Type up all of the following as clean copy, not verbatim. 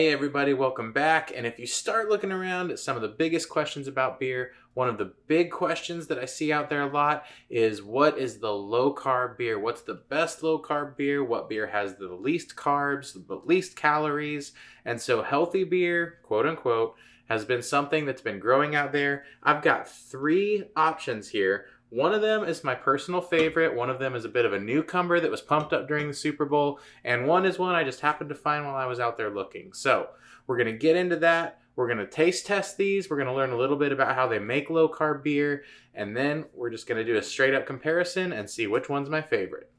Hey everybody, welcome back. And if you start looking around at some of the biggest questions about beer, one of the big questions that I see out there a lot is what is the low carb beer? What's the best low carb beer? What beer has the least carbs, the least calories? And so healthy beer, quote unquote, has been something that's been growing out there. I've got 3 options here. One of them is my personal favorite. One of them is a bit of a newcomer that was pumped up during the Super Bowl. And one is one I just happened to find while I was out there looking. So we're going to get into that. We're going to taste test these. We're going to learn a little bit about how they make low carb beer. And then we're just going to do a straight up comparison and see which one's my favorite.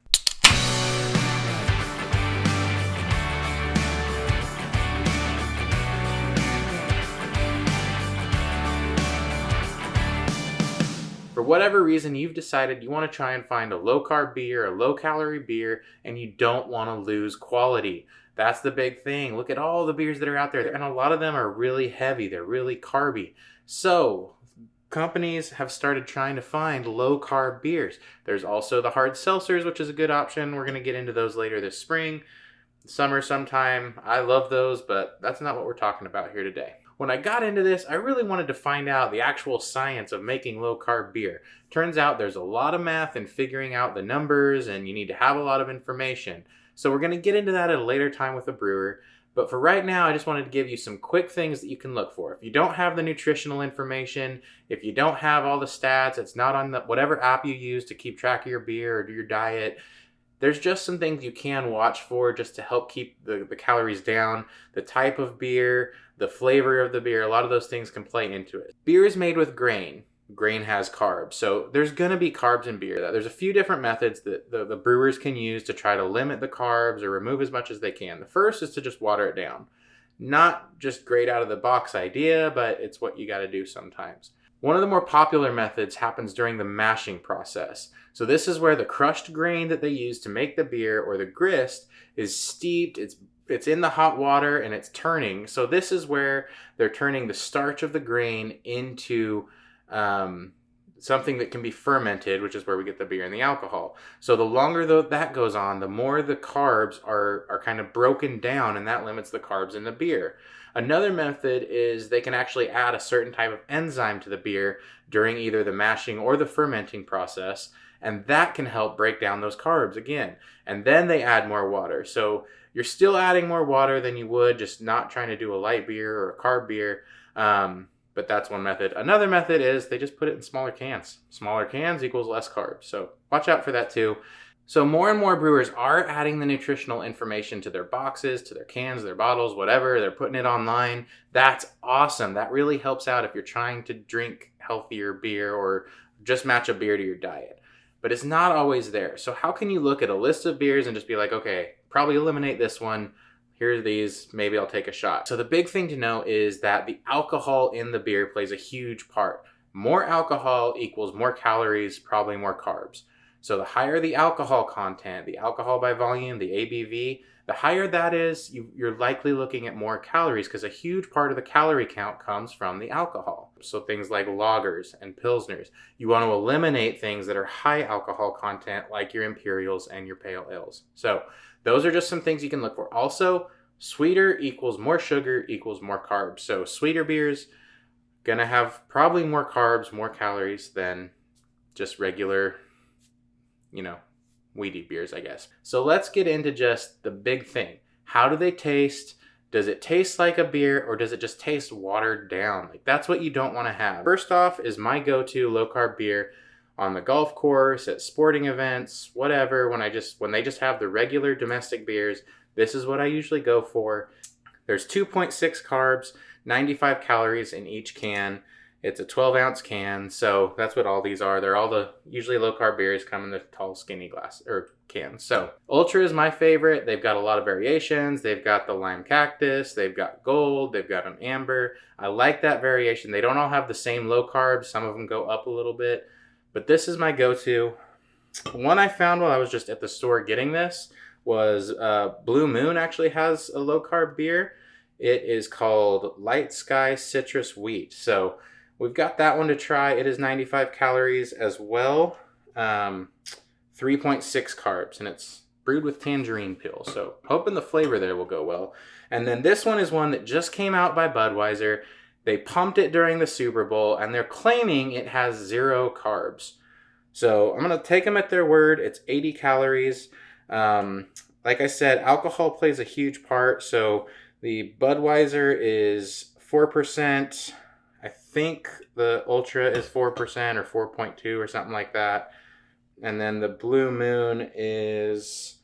For whatever reason, you've decided you want to try and find a low-carb beer, a low-calorie beer, and you don't want to lose quality. That's the big thing. Look at all the beers that are out there, and a lot of them are really heavy. They're really carby. So companies have started trying to find low-carb beers. There's also the hard seltzers, which is a good option. We're going to get into those later this spring, summer sometime. I love those, but that's not what we're talking about here today. When I got into this, I really wanted to find out the actual science of making low-carb beer. Turns out there's a lot of math in figuring out the numbers, and you need to have a lot of information. So we're going to get into that at a later time with a brewer. But for right now, I just wanted to give you some quick things that you can look for. If you don't have the nutritional information, if you don't have all the stats, it's not on whatever app you use to keep track of your beer or do your diet, there's just some things you can watch for just to help keep the calories down, the type of beer, the flavor of the beer. A lot of those things can play into it. Beer is made with grain. Grain has carbs. So there's going to be carbs in beer. There's a few different methods that the brewers can use to try to limit the carbs or remove as much as they can. The first is to just water it down. Not just great out of the box idea, but it's what you got to do sometimes. One of the more popular methods happens during the mashing process. So this is where the crushed grain that they use to make the beer, or the grist, is steeped, it's in the hot water and it's turning. So this is where they're turning the starch of the grain into something that can be fermented, which is where we get the beer and the alcohol. So the longer that goes on, the more the carbs are kind of broken down, and that limits the carbs in the beer. Another method is they can actually add a certain type of enzyme to the beer during either the mashing or the fermenting process, and that can help break down those carbs again. And then they add more water. So you're still adding more water than you would, just not trying to do a light beer or a carb beer. But that's one method. Another method is they just put it in smaller cans. Smaller cans equals less carbs. So watch out for that too. So more and more brewers are adding the nutritional information to their boxes, to their cans, their bottles, whatever. They're putting it online. That's awesome. That really helps out if you're trying to drink healthier beer or just match a beer to your diet. But it's not always there. So how can you look at a list of beers and just be like, okay, probably eliminate this one. Here's these, maybe I'll take a shot. So the big thing to know is that the alcohol in the beer plays a huge part. More alcohol equals more calories, probably more carbs. So the higher the alcohol content, the alcohol by volume, the ABV, the higher that is, you're likely looking at more calories, because a huge part of the calorie count comes from the alcohol. So things like lagers and pilsners. You want to eliminate things that are high alcohol content, like your imperials and your pale ales. So those are just some things you can look for. Also, sweeter equals more sugar equals more carbs. So sweeter beers gonna have probably more carbs, more calories than just regular, weedy beers, I guess. So let's get into just the big thing. How do they taste? Does it taste like a beer, or does it just taste watered down? That's what you don't want to have. First off is my go-to low-carb beer on the golf course, at sporting events, whatever. When they just have the regular domestic beers, this is what I usually go for. There's 2.6 carbs, 95 calories in each can. It's a 12-ounce can, so that's what all these are. They're all the usually low-carb beers come in the tall, skinny glass or cans. So Ultra is my favorite. They've got a lot of variations. They've got the lime cactus. They've got gold. They've got an amber. I like that variation. They don't all have the same low carbs. Some of them go up a little bit, but this is my go-to. One I found while I was just at the store getting this was Blue Moon actually has a low-carb beer. It is called LightSky Citrus Wheat. So we've got that one to try. It is 95 calories as well, 3.6 carbs, and it's brewed with tangerine peel. So hoping the flavor there will go well. And then this one is one that just came out by Budweiser. They pumped it during the Super Bowl, and they're claiming it has 0 carbs. So I'm going to take them at their word. It's 80 calories. Like I said, alcohol plays a huge part. So the Budweiser is 4%. I think the Ultra is 4% or 4.2 or something like that. And then the Blue Moon is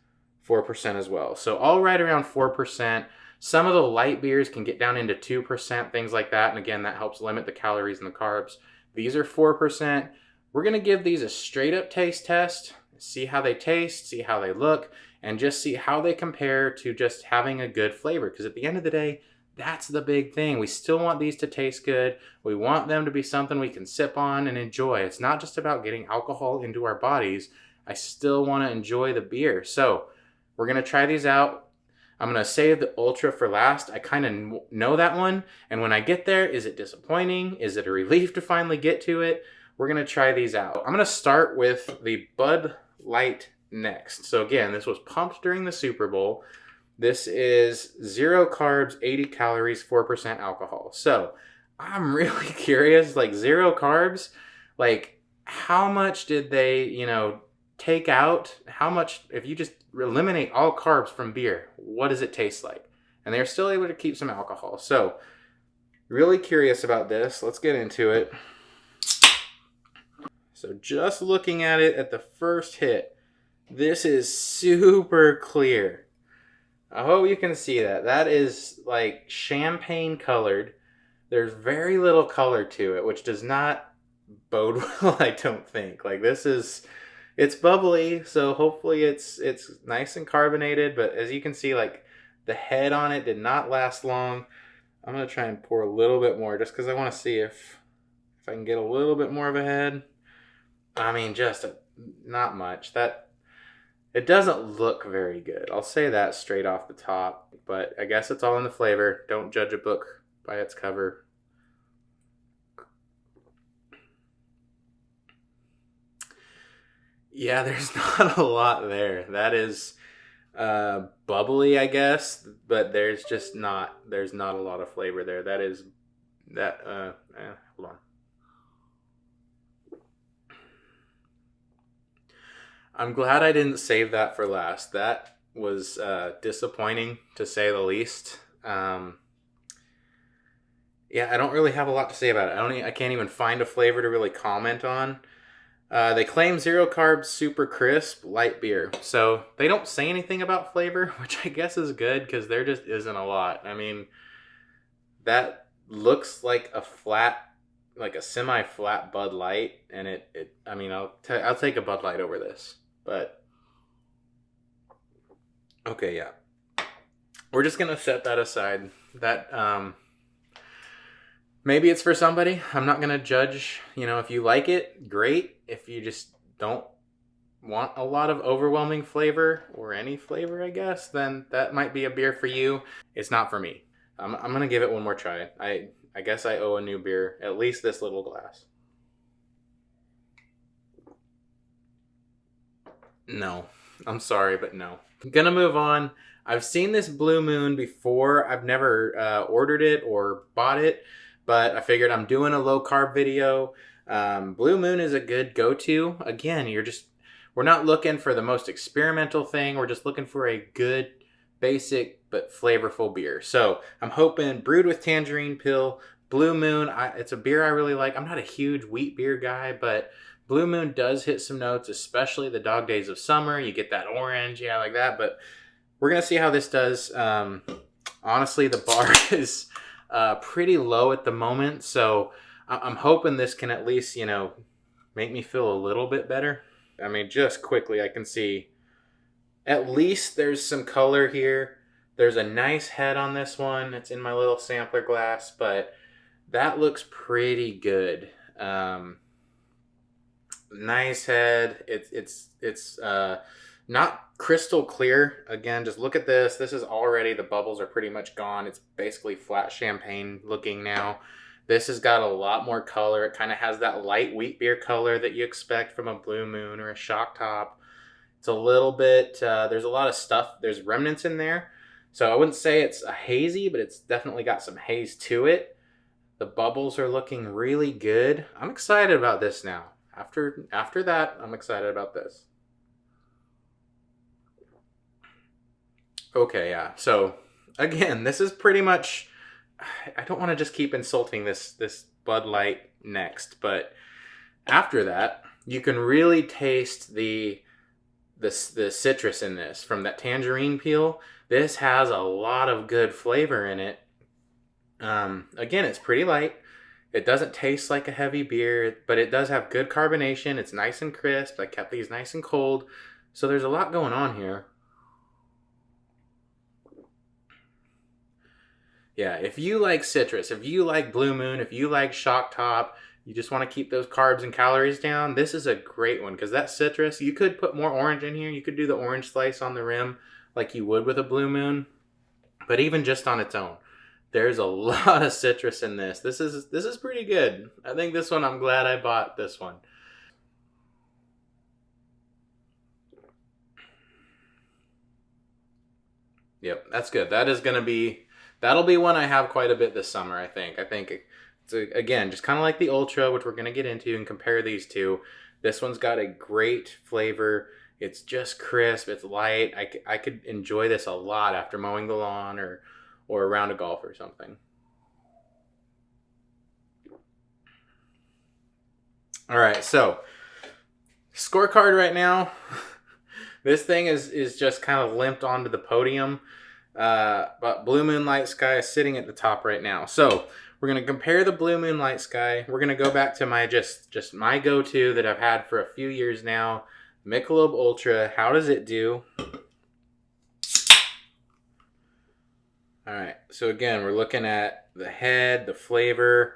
4% as well. So all right around 4%. Some of the light beers can get down into 2%, things like that. And again, that helps limit the calories and the carbs. These are 4%. We're going to give these a straight up taste test, see how they taste, see how they look, and just see how they compare to just having a good flavor. Because at the end of the day, that's the big thing. We still want these to taste good. We want them to be something we can sip on and enjoy. It's not just about getting alcohol into our bodies. I still want to enjoy the beer. So we're going to try these out. I'm going to save the Ultra for last. I kind of know that one. And when I get there, is it disappointing? Is it a relief to finally get to it? We're going to try these out. I'm going to start with the Bud Light next. So again, this was pumped during the Super Bowl. This is 0 carbs, 80 calories, 4% alcohol. So I'm really curious, like 0 carbs, like how much did they, take out? How much, if you just eliminate all carbs from beer, what does it taste like? And they're still able to keep some alcohol. So really curious about this. Let's get into it. So just looking at it at the first hit, this is super clear. I hope you can see that. That is like champagne colored. There's very little color to it, which does not bode well, I don't think. Like it's bubbly, so hopefully it's nice and carbonated, but as you can see, like the head on it did not last long. I'm going to try and pour a little bit more just because I want to see if I can get a little bit more of a head. I mean, not much. It doesn't look very good. I'll say that straight off the top, but I guess it's all in the flavor. Don't judge a book by its cover. Yeah, there's not a lot there. That is bubbly, I guess, but there's not a lot of flavor there. Hold on. I'm glad I didn't save that for last. That was disappointing, to say the least. Yeah, I don't really have a lot to say about it. I can't even find a flavor to really comment on. They claim 0 carbs, super crisp, light beer. So they don't say anything about flavor, which I guess is good because there just isn't a lot. I mean, that looks like a semi-flat Bud Light, and I'll take a Bud Light over this. But okay, yeah. We're just going to set that aside. That maybe it's for somebody. I'm not going to judge. If you like it, great. If you just don't want a lot of overwhelming flavor or any flavor, I guess, then that might be a beer for you. It's not for me. I'm going to give it one more try. I guess I owe a new beer, at least this little glass. No, I'm sorry, but no. I'm gonna move on. I've seen this Blue Moon before. I've never ordered it or bought it, but I figured I'm doing a low carb video. Blue Moon is a good go-to. Again, we're not looking for the most experimental thing. We're just looking for a good, basic, but flavorful beer. So I'm hoping brewed with tangerine peel, Blue Moon. It's a beer I really like. I'm not a huge wheat beer guy, but Blue Moon does hit some notes, especially the dog days of summer. You get that orange, yeah, like that. But we're going to see how this does. Honestly, the bar is pretty low at the moment. So I'm hoping this can at least, make me feel a little bit better. I mean, just quickly, I can see at least there's some color here. There's a nice head on this one. It's in my little sampler glass, but that looks pretty good. Nice head. It's not crystal clear. Again, just look at this. This is already, the bubbles are pretty much gone. It's basically flat champagne looking now. This has got a lot more color. It kind of has that light wheat beer color that you expect from a Blue Moon or a Shock Top. It's a little bit, there's a lot of stuff. There's remnants in there. So I wouldn't say it's a hazy, but it's definitely got some haze to it. The bubbles are looking really good. I'm excited about this now. After that, I'm excited about this. Okay, yeah. So again, this is pretty much. I don't want to just keep insulting this Bud Light next, but after that, you can really taste the citrus in this from that tangerine peel. This has a lot of good flavor in it. Again, it's pretty light. It doesn't taste like a heavy beer, but it does have good carbonation. It's nice and crisp. I kept these nice and cold. So there's a lot going on here. Yeah, if you like citrus, if you like Blue Moon, if you like Shock Top, you just want to keep those carbs and calories down, this is a great one because that citrus, you could put more orange in here. You could do the orange slice on the rim like you would with a Blue Moon, but even just on its own, there's a lot of citrus in this. This is pretty good. I think this one, I'm glad I bought this one. Yep, that's good. That'll be one I have quite a bit this summer, I think. I think it's, again, just kind of like the Ultra, which we're going to get into and compare these two. This one's got a great flavor. It's just crisp. It's light. I could enjoy this a lot after mowing the lawn or around a golf or something. All right, so scorecard right now. This thing is just kind of limped onto the podium. But Blue Moon LightSky is sitting at the top right now. So we're going to compare the Blue Moon LightSky. We're going to go back to my just my go-to that I've had for a few years now. Michelob Ultra. How does it do? All right. So again, we're looking at the head, the flavor.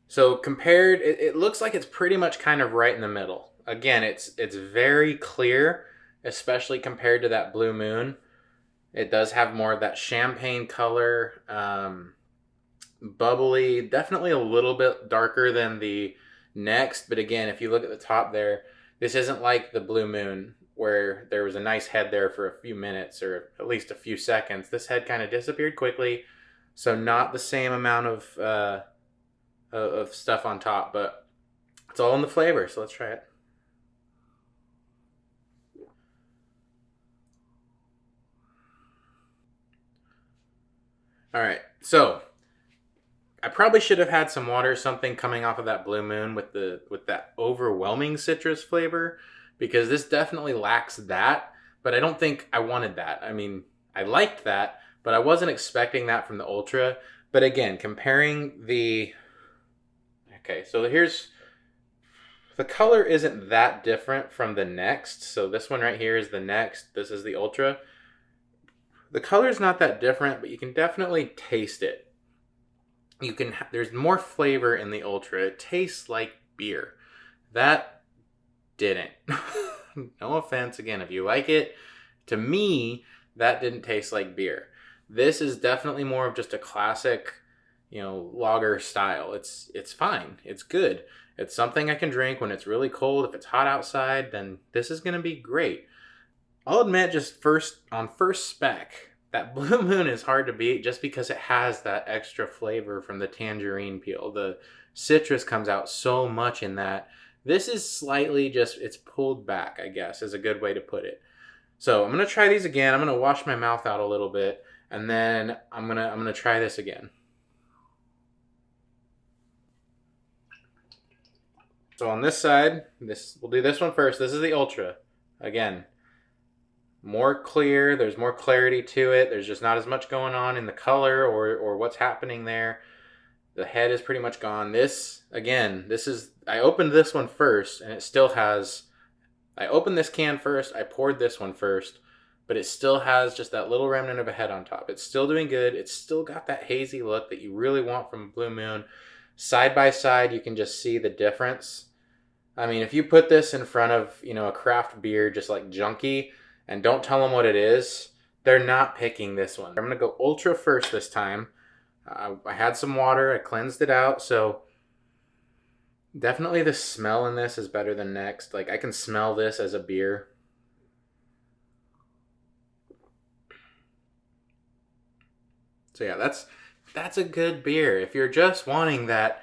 So compared, it looks like it's pretty much kind of right in the middle. Again, it's very clear, especially compared to that Blue Moon. It does have more of that champagne color, bubbly, definitely a little bit darker than the next. But again, if you look at the top there, this isn't like the Blue Moon where there was a nice head there for a few minutes or at least a few seconds. This head kind of disappeared quickly, so not the same amount of stuff on top, but it's all in the flavor. So let's try it. All right, so I probably should have had some water or something coming off of that Blue Moon with that overwhelming citrus flavor, because this definitely lacks that, but I don't think I wanted that. I mean, I liked that, but I wasn't expecting that from the Ultra. But again, comparing the... Okay, so here's... The color isn't that different from the next. So this one right here is the next. This is the Ultra. The color's not that different, but you can definitely taste it. There's more flavor in the Ultra. It tastes like beer. That didn't. No offense again, if you like it. To me, that didn't taste like beer. This is definitely more of just a classic, lager style. It's fine. It's good. It's something I can drink when it's really cold. If it's hot outside, then this is going to be great. I'll admit, just first spec, that Blue Moon is hard to beat just because it has that extra flavor from the tangerine peel. The citrus comes out so much in that. This is slightly it's pulled back, I guess, is a good way to put it. So I'm going to try these again. I'm going to wash my mouth out a little bit, and then I'm going to try this again. So on this side, we'll do this one first. This is the Ultra. Again, more clear. There's more clarity to it. There's just not as much going on in the color or what's happening there. The head is pretty much gone. I opened this one first, and it still has... I opened this can first. I poured this one first, but it still has just that little remnant of a head on top. It's still doing good. It's still got that hazy look that you really want from Blue Moon. Side by side, you can just see the difference. I mean, if you put this in front of, a craft beer just like Junkie and don't tell them what it is, they're not picking this one. I'm going to go Ultra first this time. I had some water. I cleansed it out. So definitely the smell in this is better than next. Like, I can smell this as a beer. So yeah, that's a good beer. If you're just wanting that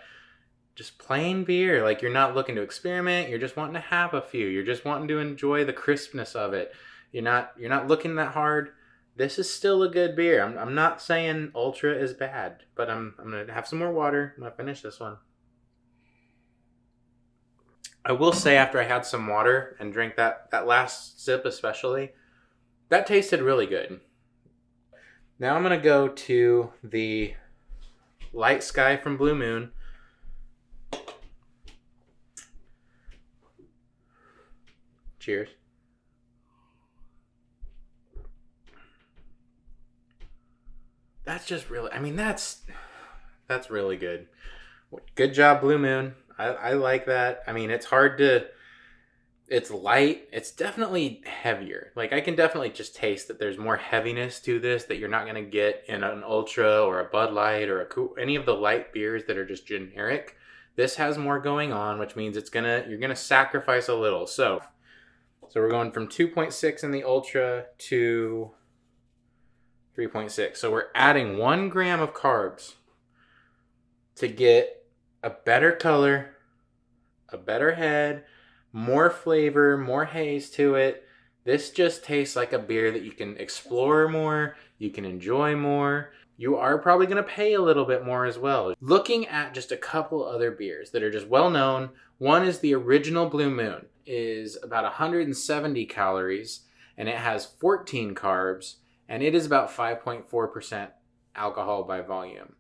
just plain beer, like you're not looking to experiment, you're just wanting to have a few, you're just wanting to enjoy the crispness of it. You're not looking that hard. This is still a good beer. I'm not saying Ultra is bad, but I'm gonna have some more water. I'm gonna finish this one. I will say after I had some water and drank that last sip especially, that tasted really good. Now I'm going to go to the LightSky from Blue Moon. Cheers. That's just really, I mean, that's really good. Good job, Blue Moon. I like that. I mean, it's light. It's definitely heavier. Like, I can definitely just taste that there's more heaviness to this that you're not going to get in an Ultra or a Bud Light or any of the light beers that are just generic. This has more going on, which means you're going to sacrifice a little. So we're going from 2.6 in the Ultra to 3.6. So we're adding 1 gram of carbs to get a better color, a better head, more flavor, more haze to it. This just tastes like a beer that you can explore more, you can enjoy more. You are probably going to pay a little bit more as well. Looking at just a couple other beers that are just well known, one is the original Blue Moon, is about 170 calories, and it has 14 carbs, and it is about 5.4% alcohol by volume.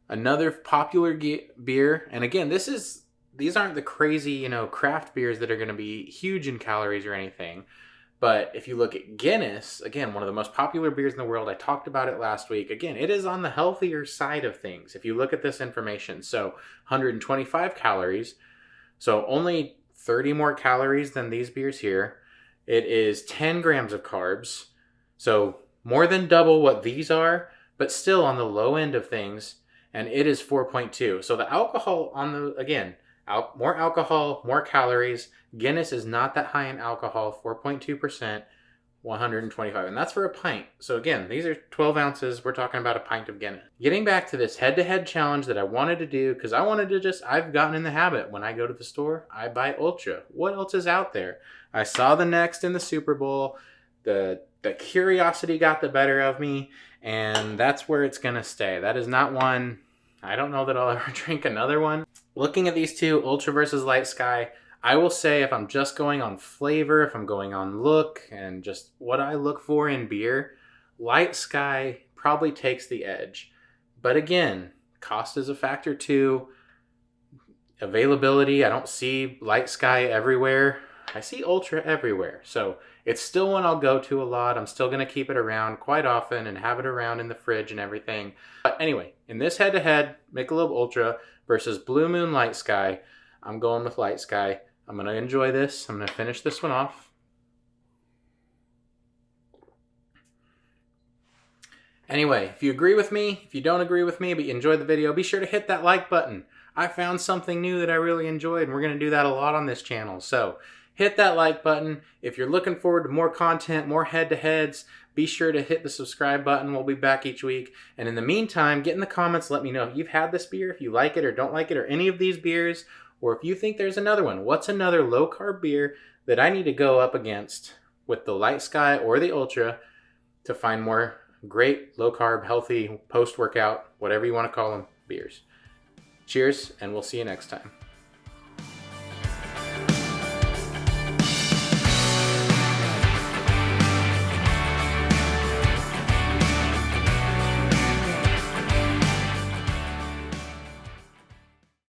Another popular beer, and again, these aren't the crazy, craft beers that are going to be huge in calories or anything. But if you look at Guinness, again, one of the most popular beers in the world, I talked about it last week. Again, it is on the healthier side of things if you look at this information. So 125 calories, so only 30 more calories than these beers here. It is 10 grams of carbs, so more than double what these are, but still on the low end of things. And it is 4.2. So the alcohol more alcohol, more calories. Guinness is not that high in alcohol, 4.2%, 125. And that's for a pint. So again, these are 12 ounces. We're talking about a pint of Guinness. Getting back to this head-to-head challenge that I wanted to do, because I've gotten in the habit. When I go to the store, I buy Ultra. What else is out there? I saw the next in the Super Bowl. The curiosity got the better of me, and that's where it's going to stay. That is not one, I don't know that I'll ever drink another one. Looking at these two, Ultra versus LightSky, I will say if I'm just going on flavor, if I'm going on look, and just what I look for in beer, LightSky probably takes the edge. But again, cost is a factor too. Availability, I don't see LightSky everywhere. I see Ultra everywhere. So it's still one I'll go to a lot. I'm still going to keep it around quite often and have it around in the fridge and everything. But anyway, in this head-to-head, Michelob Ultra versus Blue Moon LightSky, I'm going with LightSky. I'm going to enjoy this. I'm going to finish this one off. Anyway, if you agree with me, if you don't agree with me, but you enjoyed the video, be sure to hit that like button. I found something new that I really enjoyed, and we're going to do that a lot on this channel. So hit that like button. If you're looking forward to more content, more head-to-heads, be sure to hit the subscribe button. We'll be back each week. And in the meantime, get in the comments. Let me know if you've had this beer, if you like it or don't like it, or any of these beers, or if you think there's another one. What's another low-carb beer that I need to go up against with the LightSky or the Ultra to find more great, low-carb, healthy, post-workout, whatever you want to call them, beers. Cheers, and we'll see you next time.